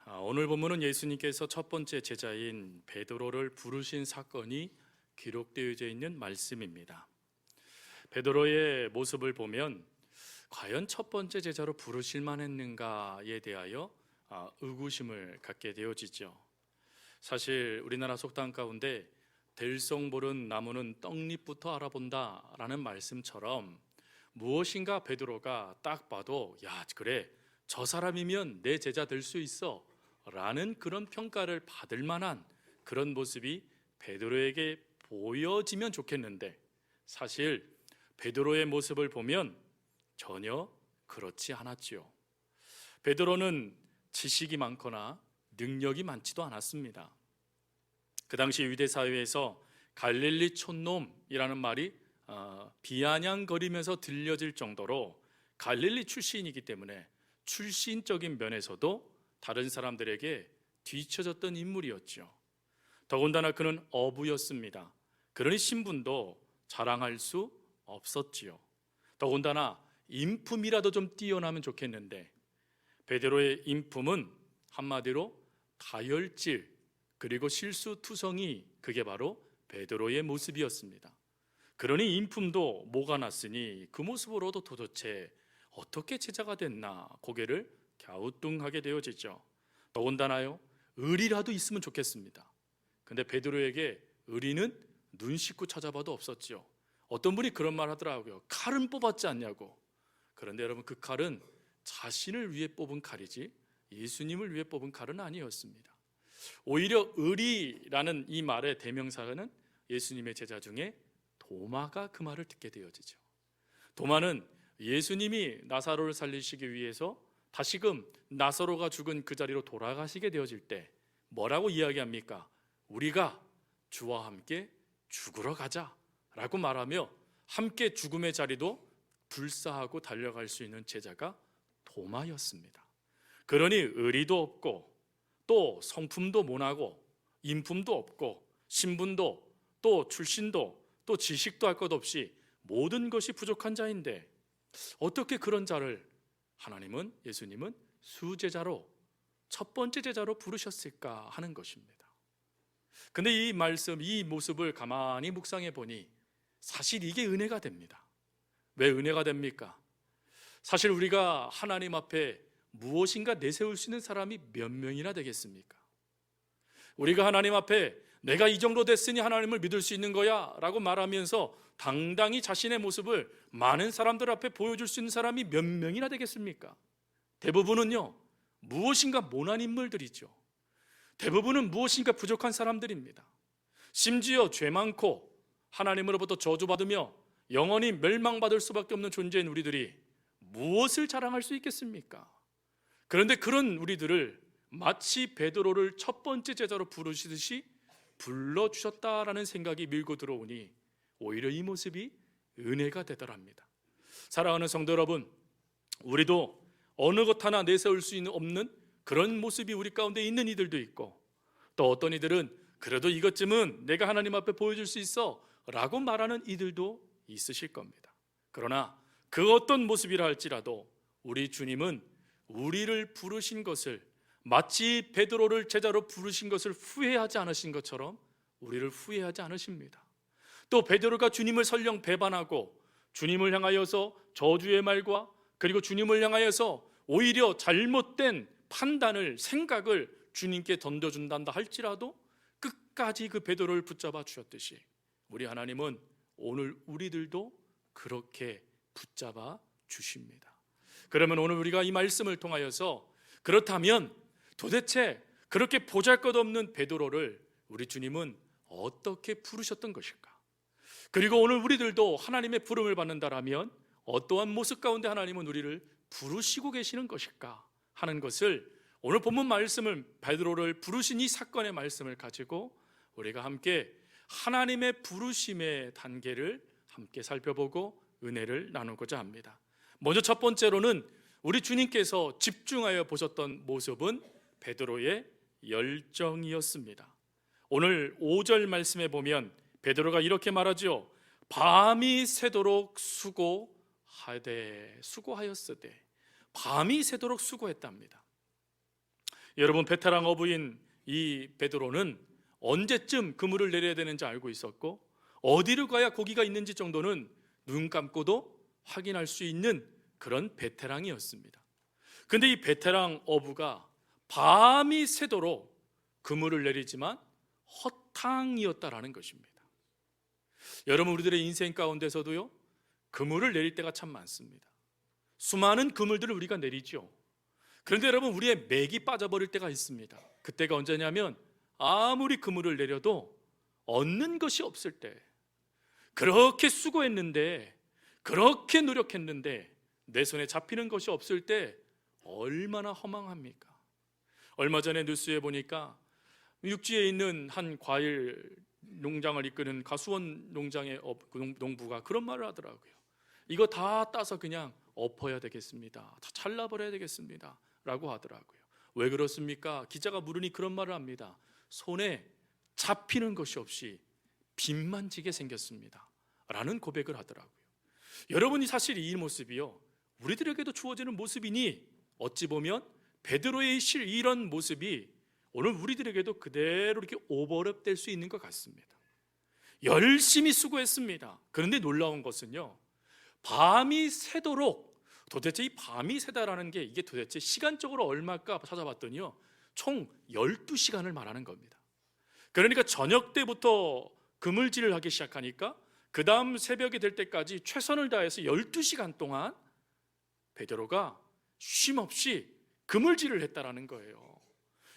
오늘 본문은 예수님께서 첫 번째 제자인 베드로를 부르신 사건이 기록되어져 있는 말씀입니다. 베드로의 모습을 보면 과연 첫 번째 제자로 부르실 만했는가에 대하여 의구심을 갖게 되어지죠. 사실 우리나라 속담 가운데 들성 모른 나무는 떡잎부터 알아본다라는 말씀처럼 무엇인가 베드로가 딱 봐도 야 그래 저 사람이면 내 제자 될 수 있어 라는 그런 평가를 받을 만한 그런 모습이 베드로에게 보여지면 좋겠는데, 사실 베드로의 모습을 보면 전혀 그렇지 않았지요. 베드로는 지식이 많거나 능력이 많지도 않았습니다. 그 당시 유대 사회에서 갈릴리 촌놈이라는 말이 비아냥거리면서 들려질 정도로 갈릴리 출신이기 때문에 출신적인 면에서도 다른 사람들에게 뒤처졌던 인물이었죠. 더군다나 그는 어부였습니다. 그러니 신분도 자랑할 수 없었지요. 더군다나 인품이라도 좀 뛰어나면 좋겠는데, 베드로의 인품은 한마디로 다혈질 그리고 실수투성이, 그게 바로 베드로의 모습이었습니다. 그러니 인품도 뭐가 났으니 그 모습으로도 도대체 어떻게 제자가 됐나 고개를 갸우뚱하게 되어지죠. 더군다나요 의리라도 있으면 좋겠습니다. 근데 베드로에게 의리는 눈 씻고 찾아봐도 없었지요. 어떤 분이 그런 말 하더라고요. 칼은 뽑았지 않냐고. 그런데 여러분, 그 칼은 자신을 위해 뽑은 칼이지 예수님을 위해 뽑은 칼은 아니었습니다. 오히려 의리라는 이 말의 대명사는 예수님의 제자 중에 도마가 그 말을 듣게 되어지죠. 도마는 예수님이 나사로를 살리시기 위해서 다시금 나사로가 죽은 그 자리로 돌아가시게 되어질 때 뭐라고 이야기합니까? 우리가 주와 함께 죽으러 가자 라고 말하며 함께 죽음의 자리도 불사하고 달려갈 수 있는 제자가 도마였습니다. 그러니 의리도 없고 또 성품도 모나고 인품도 없고 신분도 또 출신도 또 지식도 할 것 없이 모든 것이 부족한 자인데 어떻게 그런 자를 하나님은, 예수님은 수제자로, 첫 번째 제자로 부르셨을까 하는 것입니다. 근데 이 말씀, 이 모습을 가만히 묵상해 보니 사실 이게 은혜가 됩니다. 왜 은혜가 됩니까? 사실 우리가 하나님 앞에 무엇인가 내세울 수 있는 사람이 몇 명이나 되겠습니까? 우리가 하나님 앞에 내가 이 정도 됐으니 하나님을 믿을 수 있는 거야 라고 말하면서 당당히 자신의 모습을 많은 사람들 앞에 보여줄 수 있는 사람이 몇 명이나 되겠습니까? 대부분은요 무엇인가 모난 인물들이죠. 대부분은 무엇인가 부족한 사람들입니다. 심지어 죄 많고 하나님으로부터 저주받으며 영원히 멸망받을 수밖에 없는 존재인 우리들이 무엇을 자랑할 수 있겠습니까? 그런데 그런 우리들을 마치 베드로를 첫 번째 제자로 부르시듯이 불러주셨다라는 생각이 밀고 들어오니 오히려 이 모습이 은혜가 되더랍니다. 사랑하는 성도 여러분, 우리도 어느 것 하나 내세울 수 없는 그런 모습이 우리 가운데 있는 이들도 있고, 또 어떤 이들은 그래도 이것쯤은 내가 하나님 앞에 보여줄 수 있어 라고 말하는 이들도 있으실 겁니다. 그러나 그 어떤 모습이라 할지라도 우리 주님은 우리를 부르신 것을 마치 베드로를 제자로 부르신 것을 후회하지 않으신 것처럼 우리를 후회하지 않으십니다. 또 베드로가 주님을 설령 배반하고 주님을 향하여서 저주의 말과 그리고 주님을 향하여서 오히려 잘못된 판단을, 생각을 주님께 던져준단다 할지라도 끝까지 그 베드로를 붙잡아 주셨듯이 우리 하나님은 오늘 우리들도 그렇게 붙잡아 주십니다. 그러면 오늘 우리가 이 말씀을 통하여서 그렇다면 도대체 그렇게 보잘것없는 베드로를 우리 주님은 어떻게 부르셨던 것일까? 그리고 오늘 우리들도 하나님의 부름을 받는다라면 어떠한 모습 가운데 하나님은 우리를 부르시고 계시는 것일까 하는 것을 오늘 본문 말씀을, 베드로를 부르신 이 사건의 말씀을 가지고 우리가 함께 하나님의 부르심의 단계를 함께 살펴보고 은혜를 나누고자 합니다. 먼저 첫 번째로는 우리 주님께서 집중하여 보셨던 모습은 베드로의 열정이었습니다. 오늘 5절 말씀에 보면 베드로가 이렇게 말하죠. 밤이 새도록 수고하였으되, 밤이 새도록 수고했답니다. 여러분, 베테랑 어부인 이 베드로는 언제쯤 그물을 내려야 되는지 알고 있었고, 어디로 가야 고기가 있는지 정도는 눈 감고도 확인할 수 있는 그런 베테랑이었습니다. 근데 이 베테랑 어부가 밤이 새도록 그물을 내리지만 허탕이었다라는 것입니다. 여러분, 우리들의 인생 가운데서도요, 그물을 내릴 때가 참 많습니다. 수많은 그물들을 우리가 내리죠. 그런데 여러분, 우리의 맥이 빠져버릴 때가 있습니다. 그때가 언제냐면 아무리 그물을 내려도 얻는 것이 없을 때, 그렇게 수고했는데, 그렇게 노력했는데 내 손에 잡히는 것이 없을 때 얼마나 허망합니까? 얼마 전에 뉴스에 보니까 육지에 있는 한 과일 농장을 이끄는 가수원 농장의 농부가 그런 말을 하더라고요. 이거 다 따서 그냥 엎어야 되겠습니다. 다 잘라버려야 되겠습니다 라고 하더라고요. 왜 그렇습니까? 기자가 물으니 그런 말을 합니다. 손에 잡히는 것이 없이 빚만 지게 생겼습니다 라는 고백을 하더라고요. 여러분이 사실 이 모습이요, 우리들에게도 주어지는 모습이니 어찌 보면 베드로의 이런 모습이 오늘 우리들에게도 그대로 이렇게 오버랩 될 수 있는 것 같습니다. 열심히 수고했습니다. 그런데 놀라운 것은요, 밤이 새도록, 도대체 이 밤이 새다라는 게 이게 도대체 시간적으로 얼마일까 찾아봤더니요, 총 12시간을 말하는 겁니다. 그러니까 저녁 때부터 그물질을 하기 시작하니까 그 다음 새벽이 될 때까지 최선을 다해서 12시간 동안 베드로가 쉼없이 그물질을 했다라는 거예요.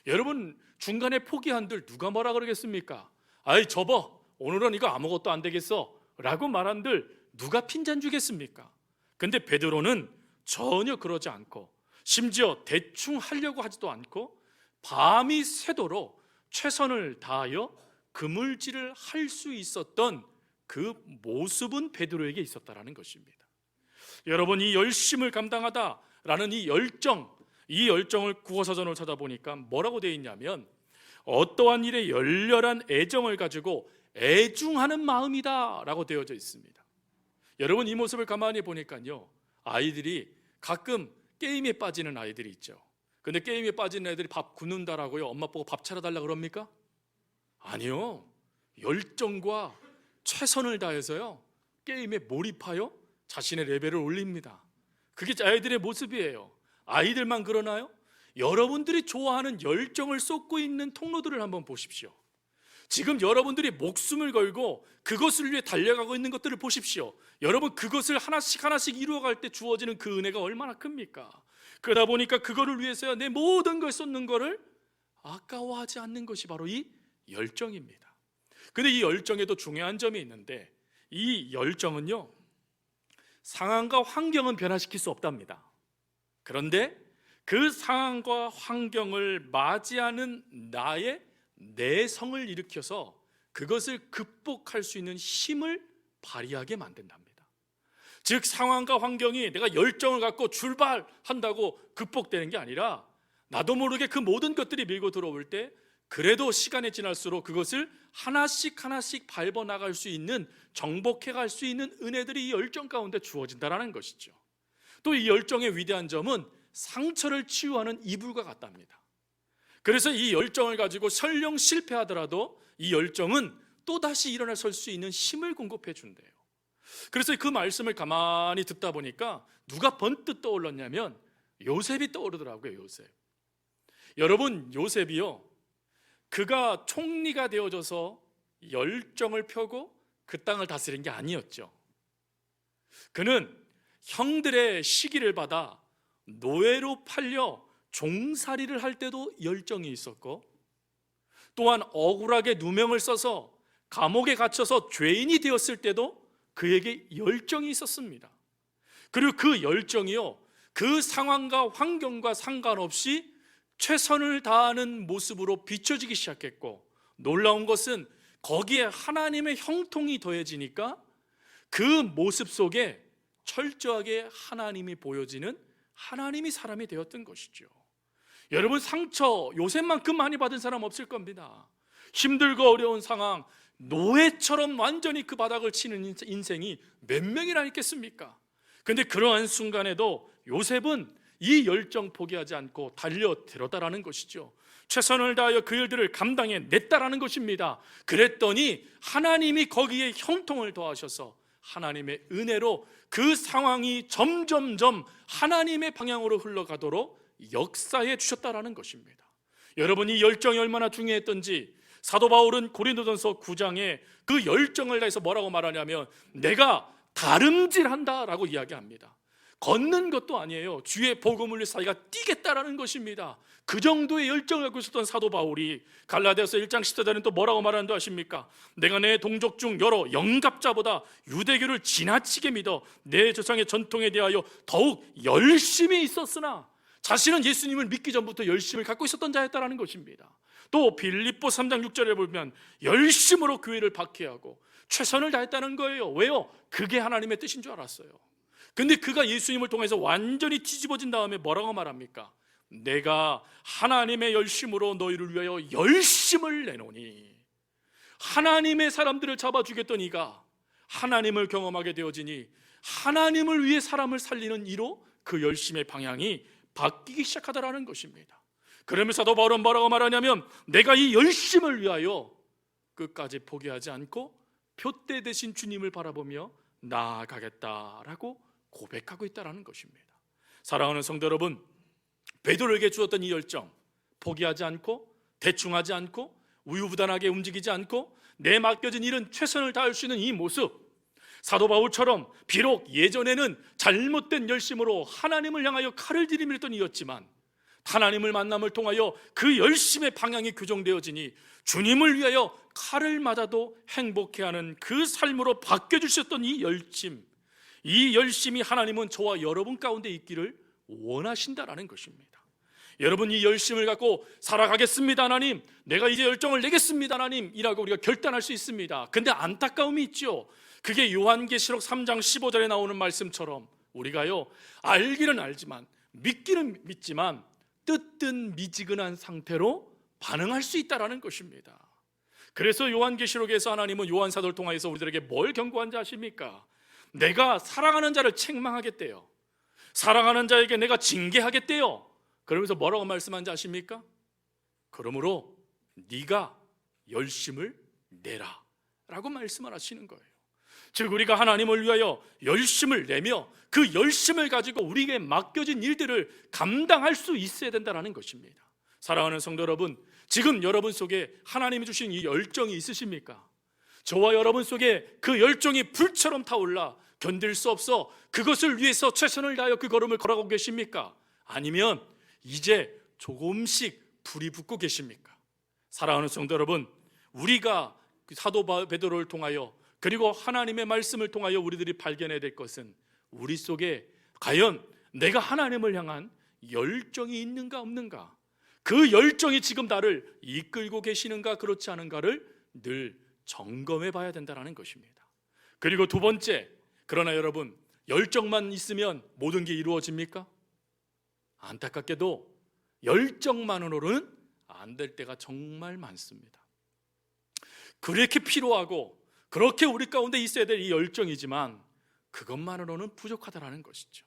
여러분, 중간에 포기한들 누가 뭐라 그러겠습니까? 아이, 접어, 오늘은 이거 아무것도 안 되겠어 라고 말한들 누가 핀잔 주겠습니까? 근데 베드로는 전혀 그러지 않고, 심지어 대충 하려고 하지도 않고 밤이 새도록 최선을 다하여 그물질을 할 수 있었던 그 모습은 베드로에게 있었다라는 것입니다. 여러분, 이 열심을 감당하다라는 이 열정을 국어사전을 찾아보니까 뭐라고 되어 있냐면, 어떠한 일에 열렬한 애정을 가지고 애중하는 마음이다 라고 되어져 있습니다. 여러분, 이 모습을 가만히 보니까요, 아이들이 가끔 게임에 빠지는 아이들이 있죠. 근데 게임에 빠지는 애들이 밥 굶는다라고요, 엄마 보고 밥 차려달라 그럽니까? 아니요, 열정과 최선을 다해서요, 게임에 몰입하여 자신의 레벨을 올립니다. 그게 아이들의 모습이에요. 아이들만 그러나요? 여러분들이 좋아하는 열정을 쏟고 있는 통로들을 한번 보십시오. 지금 여러분들이 목숨을 걸고 그것을 위해 달려가고 있는 것들을 보십시오. 여러분, 그것을 하나씩 이루어갈 때 주어지는 그 은혜가 얼마나 큽니까? 그러다 보니까 그거를 위해서야 내 모든 걸 쏟는 거를 아까워하지 않는 것이 바로 이 열정입니다. 근데 이 열정에도 중요한 점이 있는데, 이 열정은요, 상황과 환경은 변화시킬 수 없답니다. 그런데 그 상황과 환경을 맞이하는 나의 내성을 일으켜서 그것을 극복할 수 있는 힘을 발휘하게 만든답니다. 즉, 상황과 환경이 내가 열정을 갖고 출발한다고 극복되는 게 아니라, 나도 모르게 그 모든 것들이 밀고 들어올 때 그래도 시간이 지날수록 그것을 하나씩 밟아 나갈 수 있는, 정복해 갈 수 있는 은혜들이 이 열정 가운데 주어진다라는 것이죠. 또 이 열정의 위대한 점은 상처를 치유하는 이불과 같답니다. 그래서 이 열정을 가지고 설령 실패하더라도 이 열정은 또다시 일어나 설 수 있는 힘을 공급해 준대요. 그래서 그 말씀을 가만히 듣다 보니까 누가 번뜩 떠올랐냐면 요셉이 떠오르더라고요. 요셉. 여러분, 요셉이요, 그가 총리가 되어져서 열정을 펴고 그 땅을 다스린 게 아니었죠. 그는 형들의 시기를 받아 노예로 팔려 종살이를 할 때도 열정이 있었고, 또한 억울하게 누명을 써서 감옥에 갇혀서 죄인이 되었을 때도 그에게 열정이 있었습니다. 그리고 그 열정이요, 그 상황과 환경과 상관없이 최선을 다하는 모습으로 비춰지기 시작했고, 놀라운 것은 거기에 하나님의 형통이 더해지니까 그 모습 속에 철저하게 하나님이 보여지는, 하나님이 사람이 되었던 것이죠. 여러분, 상처 요셉만큼 많이 받은 사람 없을 겁니다. 힘들고 어려운 상황, 노예처럼 완전히 그 바닥을 치는 인생이 몇 명이나 있겠습니까? 그런데 그러한 순간에도 요셉은 이 열정 포기하지 않고 달려들었다라는 것이죠. 최선을 다하여 그 일들을 감당해냈다라는 것입니다. 그랬더니 하나님이 거기에 형통을 더하셔서 하나님의 은혜로 그 상황이 점점점 하나님의 방향으로 흘러가도록 역사해 주셨다라는 것입니다. 여러분, 이 열정이 얼마나 중요했던지 사도 바울은 고린도전서 9장에 그 열정을 다해서 뭐라고 말하냐면 내가 다름질한다라고 이야기합니다. 걷는 것도 아니에요. 주의 복음을 위해 자기가 뛰겠다라는 것입니다. 그 정도의 열정을 갖고 있었던 사도 바울이 갈라디아서 1장 14절에는 또 뭐라고 말하는 줄 아십니까? 내가 내 동족 중 여러 영갑자보다 유대교를 지나치게 믿어 내 조상의 전통에 대하여 더욱 열심히 있었으나, 자신은 예수님을 믿기 전부터 열심을 갖고 있었던 자였다라는 것입니다. 또 빌립보 3장 6절에 보면 열심으로 교회를 박해하고 최선을 다했다는 거예요. 왜요? 그게 하나님의 뜻인 줄 알았어요. 근데 그가 예수님을 통해서 완전히 뒤집어진 다음에 뭐라고 말합니까? 내가 하나님의 열심으로 너희를 위하여 열심을 내노니, 하나님의 사람들을 잡아 죽였던 이가 하나님을 경험하게 되어지니 하나님을 위해 사람을 살리는 이로 그 열심의 방향이 바뀌기 시작하더라는 것입니다. 그러면서 사도 바울은 뭐라고 말하냐면 내가 이 열심을 위하여 끝까지 포기하지 않고 표대 대신 주님을 바라보며 나아가겠다라고 고백하고 있다는 것입니다. 사랑하는 성도 여러분, 베드로에게 주었던 이 열정, 포기하지 않고 대충하지 않고 우유부단하게 움직이지 않고 내 맡겨진 일은 최선을 다할 수 있는 이 모습, 사도 바울처럼 비록 예전에는 잘못된 열심으로 하나님을 향하여 칼을 들이밀던 이였지만 하나님을 만남을 통하여 그 열심의 방향이 교정되어지니 주님을 위하여 칼을 맞아도 행복해하는 그 삶으로 바뀌어주셨던 이 열심, 이 열심이 하나님은 저와 여러분 가운데 있기를 원하신다라는 것입니다. 여러분, 이 열심을 갖고 살아가겠습니다 하나님, 내가 이제 열정을 내겠습니다 하나님 이라고 우리가 결단할 수 있습니다. 근데 안타까움이 있죠. 그게 요한계시록 3장 15절에 나오는 말씀처럼 우리가요, 알기는 알지만 믿기는 믿지만 뜨뜻 미지근한 상태로 반응할 수 있다라는 것입니다. 그래서 요한계시록에서 하나님은 요한사도를 통해서 우리들에게 뭘 경고한지 아십니까? 내가 사랑하는 자를 책망하겠대요. 사랑하는 자에게 내가 징계하겠대요. 그러면서 뭐라고 말씀한지 아십니까? 그러므로 네가 열심을 내라 라고 말씀을 하시는 거예요. 즉 우리가 하나님을 위하여 열심을 내며 그 열심을 가지고 우리에게 맡겨진 일들을 감당할 수 있어야 된다는 것입니다. 사랑하는 성도 여러분, 지금 여러분 속에 하나님이 주신 이 열정이 있으십니까? 저와 여러분 속에 그 열정이 불처럼 타올라 견딜 수 없어 그것을 위해서 최선을 다하여 그 걸음을 걸어가고 계십니까? 아니면 이제 조금씩 불이 붙고 계십니까? 사랑하는 성도 여러분, 우리가 사도 베드로를 통하여 그리고 하나님의 말씀을 통하여 우리들이 발견해야 될 것은 우리 속에 과연 내가 하나님을 향한 열정이 있는가 없는가, 그 열정이 지금 나를 이끌고 계시는가 그렇지 않은가를 늘 점검해 봐야 된다는 것입니다. 그리고 두 번째, 그러나 여러분, 열정만 있으면 모든 게 이루어집니까? 안타깝게도 열정만으로는 안 될 때가 정말 많습니다. 그렇게 필요하고 그렇게 우리 가운데 있어야 될 이 열정이지만 그것만으로는 부족하다는 것이죠.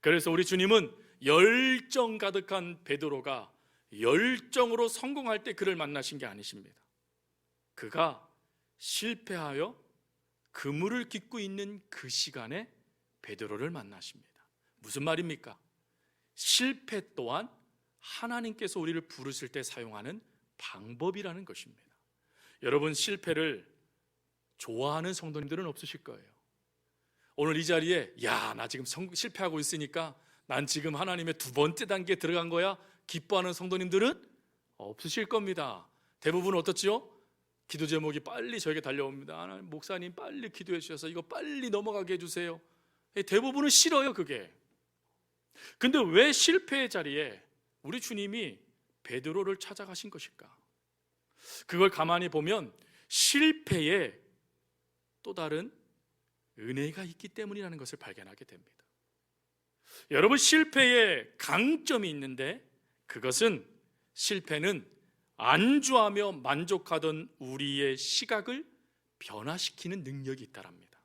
그래서 우리 주님은 열정 가득한 베드로가 열정으로 성공할 때 그를 만나신 게 아니십니다. 그가 실패하여 그물을 깃고 있는 그 시간에 베드로를 만나십니다. 무슨 말입니까? 실패 또한 하나님께서 우리를 부르실 때 사용하는 방법이라는 것입니다. 여러분, 실패를 좋아하는 성도님들은 없으실 거예요. 오늘 이 자리에 나 지금 실패하고 있으니까 난 지금 하나님의 두 번째 단계에 들어간 거야 기뻐하는 성도님들은 없으실 겁니다. 대부분 어떻지요? 기도 제목이 빨리 저에게 달려옵니다. 목사님 빨리 기도해 주셔서 이거 빨리 넘어가게 해주세요. 대부분은 싫어요 그게. 근데 왜 실패의 자리에 우리 주님이 베드로를 찾아가신 것일까? 그걸 가만히 보면 실패에 또 다른 은혜가 있기 때문이라는 것을 발견하게 됩니다. 여러분, 실패에 강점이 있는데 그것은 실패는 안주하며 만족하던 우리의 시각을 변화시키는 능력이 있다랍니다.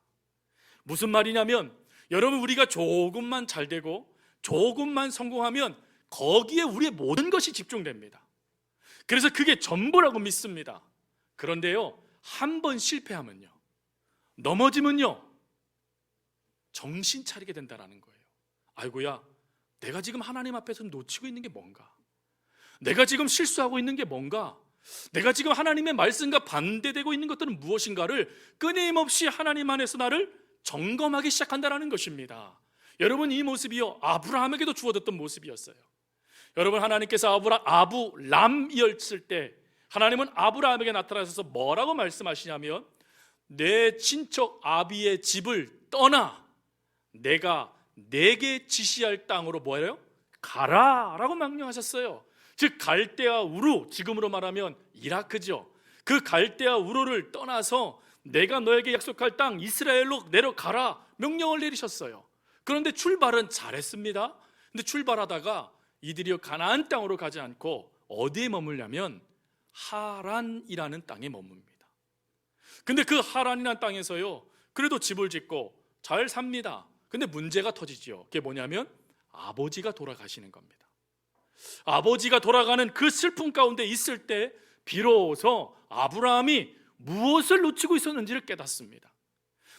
무슨 말이냐면 여러분, 우리가 조금만 잘 되고 조금만 성공하면 거기에 우리의 모든 것이 집중됩니다. 그래서 그게 전부라고 믿습니다. 그런데요, 한 번 실패하면요, 넘어지면요, 정신 차리게 된다는 거예요. 아이고야, 내가 지금 하나님 앞에서 놓치고 있는 게 뭔가? 내가 지금 실수하고 있는 게 뭔가? 내가 지금 하나님의 말씀과 반대되고 있는 것들은 무엇인가를 끊임없이 하나님 안에서 나를 점검하기 시작한다는 것입니다. 여러분, 이 모습이요, 아브라함에게도 주어졌던 모습이었어요. 여러분, 하나님께서 아브람이었을 때 하나님은 아브라함에게 나타나셔서 뭐라고 말씀하시냐면, 내 친척 아비의 집을 떠나 내가 내게 지시할 땅으로 뭐예요? 가라 라고 명령하셨어요. 즉 갈대아 우루, 지금으로 말하면 이라크죠. 그 갈대아 우루를 떠나서 내가 너에게 약속할 땅 이스라엘로 내려가라 명령을 내리셨어요. 그런데 출발은 잘했습니다. 근데 출발하다가 이들이 가나안 땅으로 가지 않고 어디에 머물냐면 하란이라는 땅에 머뭅니다. 근데 그 하란이라는 땅에서요, 그래도 집을 짓고 잘 삽니다. 근데 문제가 터지죠. 그게 뭐냐면 아버지가 돌아가시는 겁니다. 아버지가 돌아가는 그 슬픔 가운데 있을 때 비로소 아브라함이 무엇을 놓치고 있었는지를 깨닫습니다.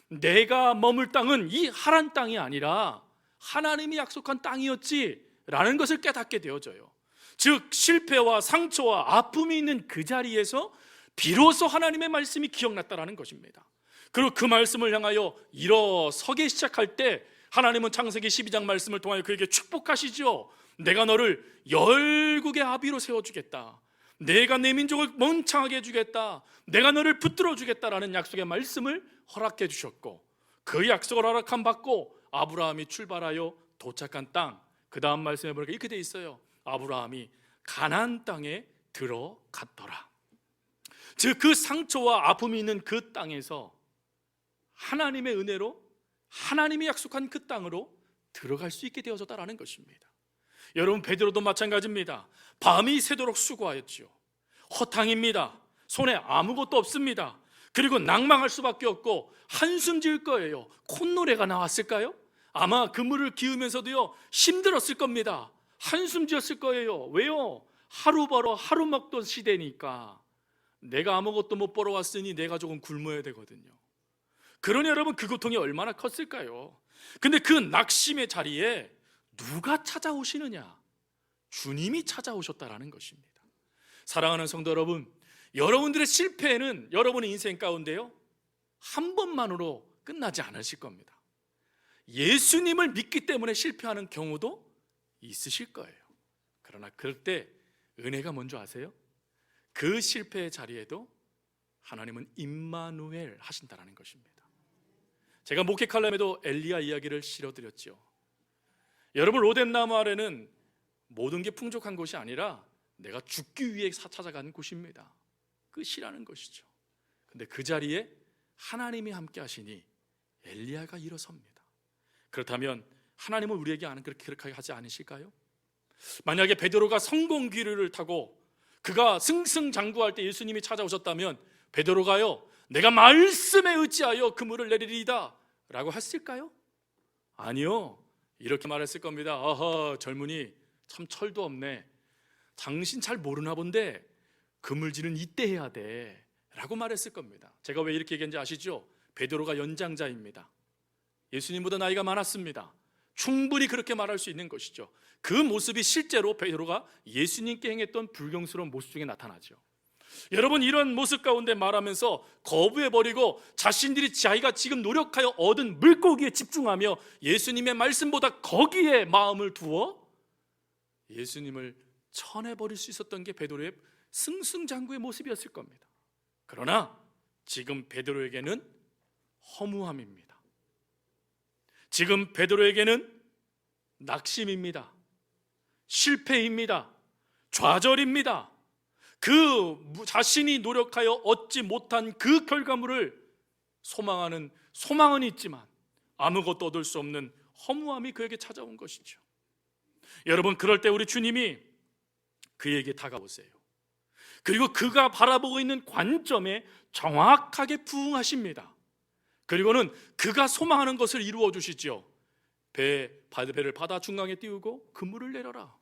내가 머물 땅은 이 하란 땅이 아니라 하나님이 약속한 땅이었지라는 것을 깨닫게 되어져요. 즉 실패와 상처와 아픔이 있는 그 자리에서 비로소 하나님의 말씀이 기억났다라는 것입니다. 그리고 그 말씀을 향하여 일어서기 시작할 때 하나님은 창세기 12장 말씀을 통하여 그에게 축복하시죠. 내가 너를 열국의 아비로 세워주겠다. 내가 내 민족을 번창하게 해주겠다. 내가 너를 붙들어 주겠다라는 약속의 말씀을 허락해 주셨고, 그 약속을 허락함 받고 아브라함이 출발하여 도착한 땅, 그 다음 말씀해 보니까 이렇게 돼 있어요. 아브라함이 가나안 땅에 들어갔더라. 즉 그 상처와 아픔이 있는 그 땅에서 하나님의 은혜로 하나님이 약속한 그 땅으로 들어갈 수 있게 되어졌다라는 것입니다. 여러분, 베드로도 마찬가지입니다. 밤이 새도록 수고하였죠. 허탕입니다. 손에 아무것도 없습니다. 그리고 낭망할 수밖에 없고 한숨 지을 거예요. 콧노래가 나왔을까요? 아마 그물을 기우면서도요 힘들었을 겁니다. 한숨 지었을 거예요. 왜요? 하루 벌어 하루 먹던 시대니까. 내가 아무것도 못 벌어왔으니 내가 조금 굶어야 되거든요. 그러니 여러분, 그 고통이 얼마나 컸을까요? 근데 그 낙심의 자리에 누가 찾아오시느냐? 주님이 찾아오셨다라는 것입니다. 사랑하는 성도 여러분, 여러분들의 실패는 여러분의 인생 가운데요 한 번만으로 끝나지 않으실 겁니다. 예수님을 믿기 때문에 실패하는 경우도 있으실 거예요. 그러나 그럴 때 은혜가 뭔지 아세요? 그 실패의 자리에도 하나님은 임마누엘 하신다라는 것입니다. 제가 목회 칼럼에도 엘리야 이야기를 실어드렸죠. 여러분, 로뎀나무 아래는 모든 게 풍족한 곳이 아니라 내가 죽기 위해 찾아간 곳입니다. 끝이라는 것이죠. 근데 그 자리에 하나님이 함께 하시니 엘리야가 일어섭니다. 그렇다면 하나님은 우리에게 그렇게 하지 않으실까요? 만약에 베드로가 성공 기류를 타고 그가 승승장구할 때 예수님이 찾아오셨다면 베드로가요 내가 말씀에 의지하여 그물을 내리리이다 라고 했을까요? 아니요. 이렇게 말했을 겁니다. 아하, 젊은이 참 철도 없네. 당신 잘 모르나 본데 그물질은 이때 해야 돼 라고 말했을 겁니다. 제가 왜 이렇게 얘기했는지 아시죠? 베드로가 연장자입니다. 예수님보다 나이가 많았습니다. 충분히 그렇게 말할 수 있는 것이죠. 그 모습이 실제로 베드로가 예수님께 행했던 불경스러운 모습 중에 나타나죠. 여러분, 이런 모습 가운데 말하면서 거부해버리고 자기가 지금 노력하여 얻은 물고기에 집중하며 예수님의 말씀보다 거기에 마음을 두어 예수님을 쳐내버릴 수 있었던 게 베드로의 승승장구의 모습이었을 겁니다. 그러나 지금 베드로에게는 허무함입니다. 지금 베드로에게는 낙심입니다. 실패입니다. 좌절입니다. 그 자신이 노력하여 얻지 못한 그 결과물을 소망은 있지만 아무것도 얻을 수 없는 허무함이 그에게 찾아온 것이죠. 여러분, 그럴 때 우리 주님이 그에게 다가오세요. 그리고 그가 바라보고 있는 관점에 정확하게 부응하십니다. 그리고는 그가 소망하는 것을 이루어 주시죠. 배를 바다 중앙에 띄우고 그물을 내려라.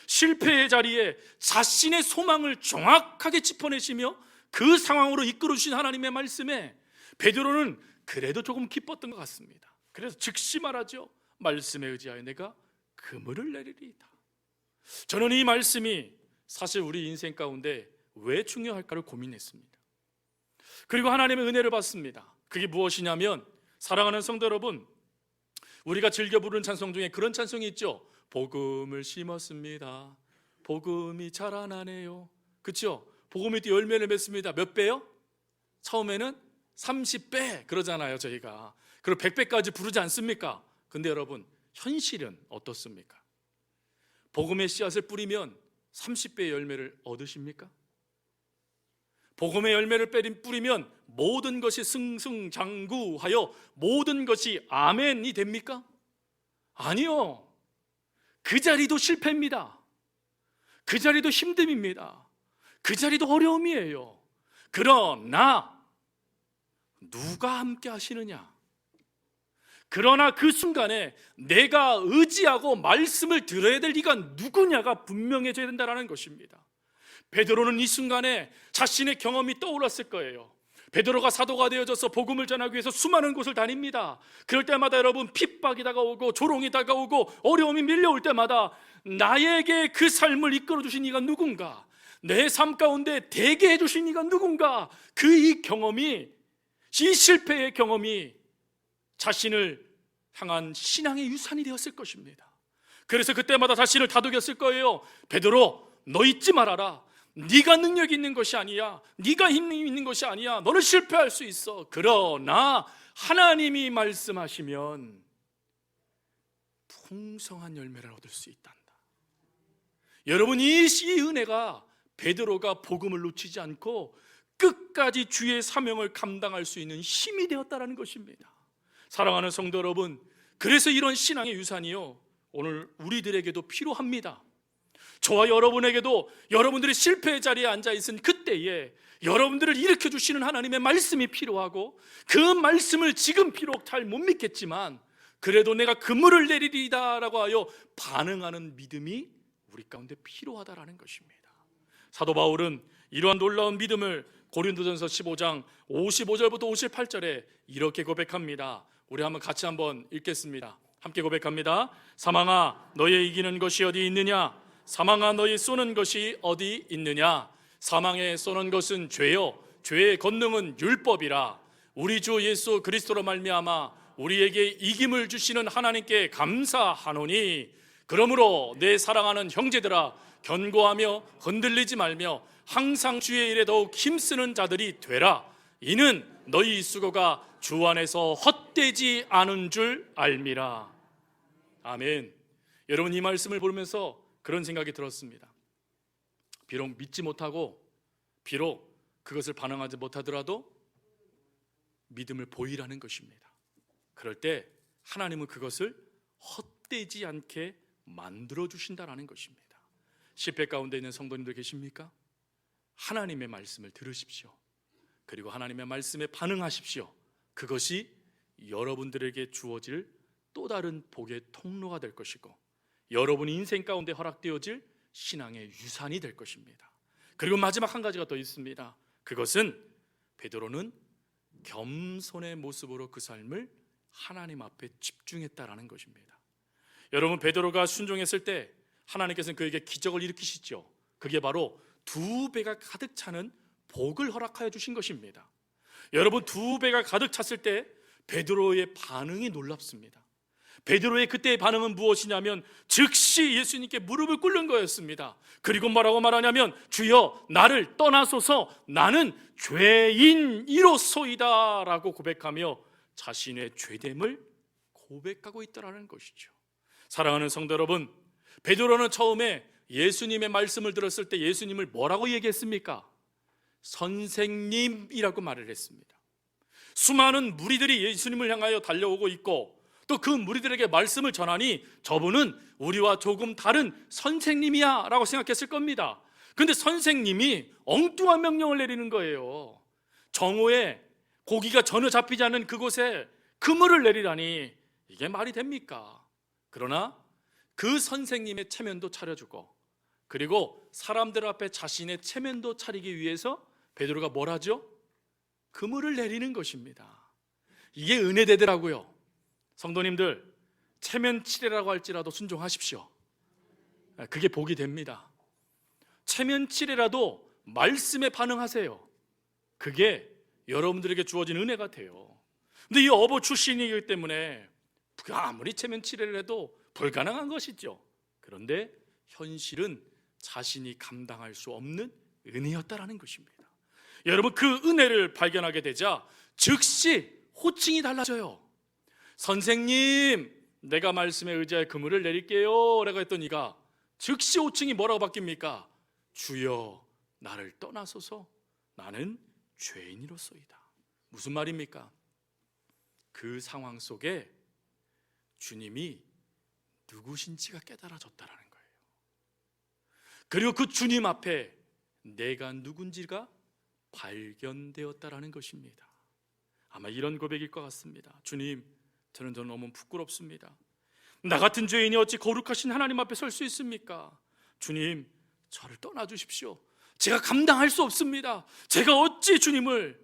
실패의 자리에 자신의 소망을 정확하게 짚어내시며 그 상황으로 이끌어 주신 하나님의 말씀에 베드로는 그래도 조금 기뻤던 것 같습니다. 그래서 즉시 말하죠. 말씀에 의지하여 내가 그물을 내리리이다. 저는 이 말씀이 사실 우리 인생 가운데 왜 중요할까를 고민했습니다. 그리고 하나님의 은혜를 받습니다. 그게 무엇이냐면, 사랑하는 성도 여러분, 우리가 즐겨 부르는 찬송 중에 그런 찬송이 있죠. 복음을 심었습니다. 복음이 자라나네요. 그렇죠? 복음이 또 열매를 맺습니다. 몇 배요? 처음에는 30배 그러잖아요, 저희가. 그리고 100배까지 부르지 않습니까? 근데 여러분, 현실은 어떻습니까? 복음의 씨앗을 뿌리면 30배의 열매를 얻으십니까? 복음의 열매를 뿌리면 모든 것이 승승장구하여 모든 것이 아멘이 됩니까? 아니요. 그 자리도 실패입니다. 그 자리도 힘듦입니다. 그 자리도 어려움이에요. 그러나 누가 함께 하시느냐? 그러나 그 순간에 내가 의지하고 말씀을 들어야 될 이가 누구냐가 분명해져야 된다는 것입니다. 베드로는 이 순간에 자신의 경험이 떠올랐을 거예요. 베드로가 사도가 되어져서 복음을 전하기 위해서 수많은 곳을 다닙니다. 그럴 때마다 여러분, 핍박이 다가오고 조롱이 다가오고 어려움이 밀려올 때마다 나에게 그 삶을 이끌어 주신 이가 누군가, 내 삶 가운데 되게 해주신 이가 누군가, 이 경험이, 이 실패의 경험이 자신을 향한 신앙의 유산이 되었을 것입니다. 그래서 그때마다 자신을 다독였을 거예요. 베드로, 너 잊지 말아라. 네가 능력 있는 것이 아니야. 네가 힘이 있는 것이 아니야. 너는 실패할 수 있어. 그러나 하나님이 말씀하시면 풍성한 열매를 얻을 수 있단다. 여러분, 이 은혜가 베드로가 복음을 놓치지 않고 끝까지 주의 사명을 감당할 수 있는 힘이 되었다는 것입니다. 사랑하는 성도 여러분, 그래서 이런 신앙의 유산이요, 오늘 우리들에게도 필요합니다. 저와 여러분에게도 여러분들이 실패의 자리에 앉아있은 그때에 여러분들을 일으켜주시는 하나님의 말씀이 필요하고, 그 말씀을 지금 비록 잘 못 믿겠지만 그래도 내가 그물을 내리리다 라고 하여 반응하는 믿음이 우리 가운데 필요하다라는 것입니다. 사도 바울은 이러한 놀라운 믿음을 고린도전서 15장 55절부터 58절에 이렇게 고백합니다. 우리 같이 한번 읽겠습니다. 함께 고백합니다. 사망아, 너의 이기는 것이 어디 있느냐? 사망아, 너희 쏘는 것이 어디 있느냐? 사망에 쏘는 것은 죄요, 죄의 권능은 율법이라. 우리 주 예수 그리스도로 말미암아 우리에게 이김을 주시는 하나님께 감사하노니, 그러므로 내 사랑하는 형제들아, 견고하며 흔들리지 말며 항상 주의 일에 더욱 힘쓰는 자들이 되라. 이는 너희 수고가 주 안에서 헛되지 않은 줄 알미라. 아멘. 여러분, 이 말씀을 보면서 그런 생각이 들었습니다. 비록 믿지 못하고 비록 그것을 반응하지 못하더라도 믿음을 보이라는 것입니다. 그럴 때 하나님은 그것을 헛되지 않게 만들어 주신다라는 것입니다. 실패 가운데 있는 성도님들 계십니까? 하나님의 말씀을 들으십시오. 그리고 하나님의 말씀에 반응하십시오. 그것이 여러분들에게 주어질 또 다른 복의 통로가 될 것이고, 여러분 인생 가운데 허락되어질 신앙의 유산이 될 것입니다. 그리고 마지막 한 가지가 더 있습니다. 그것은 베드로는 겸손의 모습으로 그 삶을 하나님 앞에 집중했다라는 것입니다. 여러분, 베드로가 순종했을 때 하나님께서는 그에게 기적을 일으키시죠. 그게 바로 2배가 가득 차는 복을 허락하여 주신 것입니다. 여러분, 2배가 가득 찼을 때 베드로의 반응이 놀랍습니다. 베드로의 그때의 반응은 무엇이냐면 즉시 예수님께 무릎을 꿇는 거였습니다. 그리고 뭐라고 말하냐면, 주여 나를 떠나소서, 나는 죄인이로소이다 라고 고백하며 자신의 죄됨을 고백하고 있다는 것이죠. 사랑하는 성도 여러분, 베드로는 처음에 예수님의 말씀을 들었을 때 예수님을 뭐라고 얘기했습니까? 선생님이라고 말을 했습니다. 수많은 무리들이 예수님을 향하여 달려오고 있고, 또 그 무리들에게 말씀을 전하니 저분은 우리와 조금 다른 선생님이야 라고 생각했을 겁니다. 근데 선생님이 엉뚱한 명령을 내리는 거예요. 정오에 고기가 전혀 잡히지 않는 그곳에 그물을 내리라니, 이게 말이 됩니까? 그러나 그 선생님의 체면도 차려주고, 그리고 사람들 앞에 자신의 체면도 차리기 위해서 베드로가 뭘 하죠? 그물을 내리는 것입니다. 이게 은혜되더라고요. 성도님들, 체면 치레라고 할지라도 순종하십시오. 그게 복이 됩니다. 체면 치레라도 말씀에 반응하세요. 그게 여러분들에게 주어진 은혜가 돼요. 근데 이 어부 출신이기 때문에 아무리 체면 치레를 해도 불가능한 것이죠. 그런데 현실은 자신이 감당할 수 없는 은혜였다라는 것입니다. 여러분, 그 은혜를 발견하게 되자 즉시 호칭이 달라져요. 선생님, 내가 말씀에 의지하여 그물을 내릴게요 라고 했던 이가 즉시 호칭이 뭐라고 바뀝니까? 주여, 나를 떠나소서, 나는 죄인이로소이다. 무슨 말입니까? 그 상황 속에 주님이 누구신지가 깨달아졌다라는 거예요. 그리고 그 주님 앞에 내가 누군지가 발견되었다라는 것입니다. 아마 이런 고백일 것 같습니다. 주님, 저는 너무 부끄럽습니다. 나 같은 죄인이 어찌 거룩하신 하나님 앞에 설 수 있습니까? 주님, 저를 떠나주십시오. 제가 감당할 수 없습니다. 제가 어찌 주님을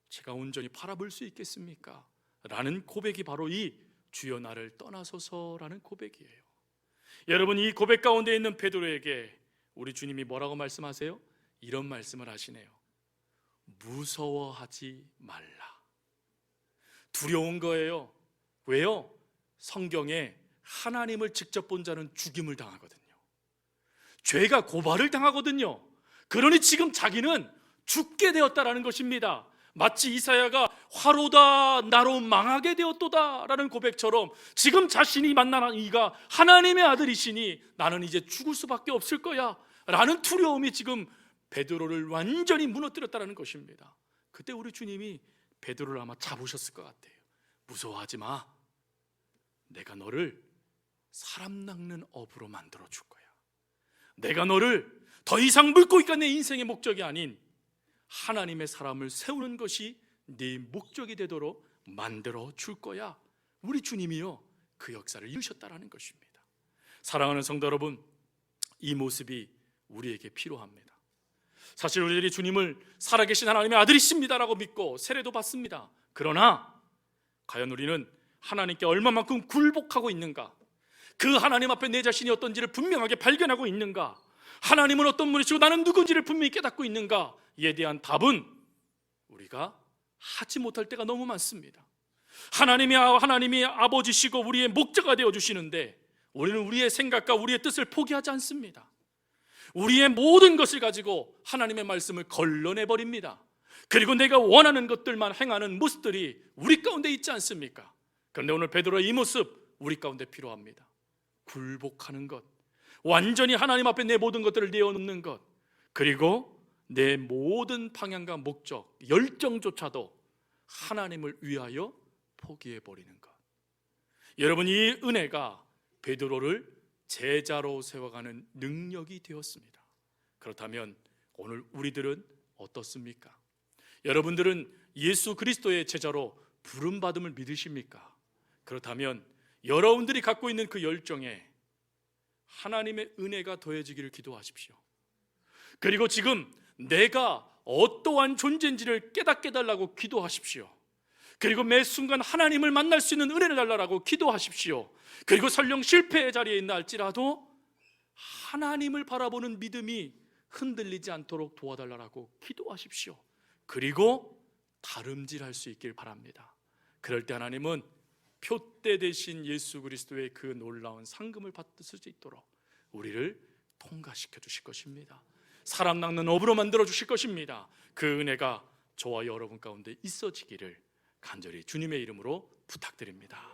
제가 온전히 바라볼 수 있겠습니까? 라는 고백이 바로 이 주여 나를 떠나소서라는 고백이에요. 여러분, 이 고백 가운데 있는 베드로에게 우리 주님이 뭐라고 말씀하세요? 이런 말씀을 하시네요. 무서워하지 말라. 두려운 거예요. 왜요? 성경에 하나님을 직접 본 자는 죽임을 당하거든요. 죄가 고발을 당하거든요. 그러니 지금 자기는 죽게 되었다라는 것입니다. 마치 이사야가 화로다 나로 망하게 되었도다 라는 고백처럼 지금 자신이 만난 이가 하나님의 아들이시니 나는 이제 죽을 수밖에 없을 거야 라는 두려움이 지금 베드로를 완전히 무너뜨렸다는 것입니다. 그때 우리 주님이 베드로를 아마 잡으셨을 것 같아요. 무서워하지 마. 내가 너를 사람 낚는 어부로 만들어 줄 거야. 내가 너를 더 이상 물고기가 내 인생의 목적이 아닌 하나님의 사람을 세우는 것이 네 목적이 되도록 만들어 줄 거야. 우리 주님이요, 그 역사를 이루셨다라는 것입니다. 사랑하는 성도 여러분, 이 모습이 우리에게 필요합니다. 사실 우리들이 주님을 살아계신 하나님의 아들이십니다라고 믿고 세례도 받습니다. 그러나 과연 우리는 하나님께 얼마만큼 굴복하고 있는가? 그 하나님 앞에 내 자신이 어떤지를 분명하게 발견하고 있는가? 하나님은 어떤 분이시고 나는 누군지를 분명히 깨닫고 있는가? 이에 대한 답은 우리가 하지 못할 때가 너무 많습니다. 하나님이 아버지시고 우리의 목자가 되어주시는데 우리는 우리의 생각과 우리의 뜻을 포기하지 않습니다. 우리의 모든 것을 가지고 하나님의 말씀을 걸러내버립니다. 그리고 내가 원하는 것들만 행하는 모습들이 우리 가운데 있지 않습니까? 그런데 오늘 베드로의 이 모습 우리 가운데 필요합니다. 굴복하는 것, 완전히 하나님 앞에 내 모든 것들을 내어놓는 것, 그리고 내 모든 방향과 목적, 열정조차도 하나님을 위하여 포기해버리는 것. 여러분, 이 은혜가 베드로를 제자로 세워가는 능력이 되었습니다. 그렇다면 오늘 우리들은 어떻습니까? 여러분들은 예수 그리스도의 제자로 부름받음을 믿으십니까? 그렇다면 여러분들이 갖고 있는 그 열정에 하나님의 은혜가 더해지기를 기도하십시오. 그리고 지금 내가 어떠한 존재인지를 깨닫게 달라고 기도하십시오. 그리고 매 순간 하나님을 만날 수 있는 은혜를 달라고 기도하십시오. 그리고 설령 실패의 자리에 있나 할지라도 하나님을 바라보는 믿음이 흔들리지 않도록 도와달라고 기도하십시오. 그리고 다름질할 수 있길 바랍니다. 그럴 때 하나님은 표대 되신 예수 그리스도의 그 놀라운 상금을 받을 수 있도록 우리를 통과시켜 주실 것입니다. 사람 낚는 어부로 만들어 주실 것입니다. 그 은혜가 저와 여러분 가운데 있어지기를 간절히 주님의 이름으로 부탁드립니다.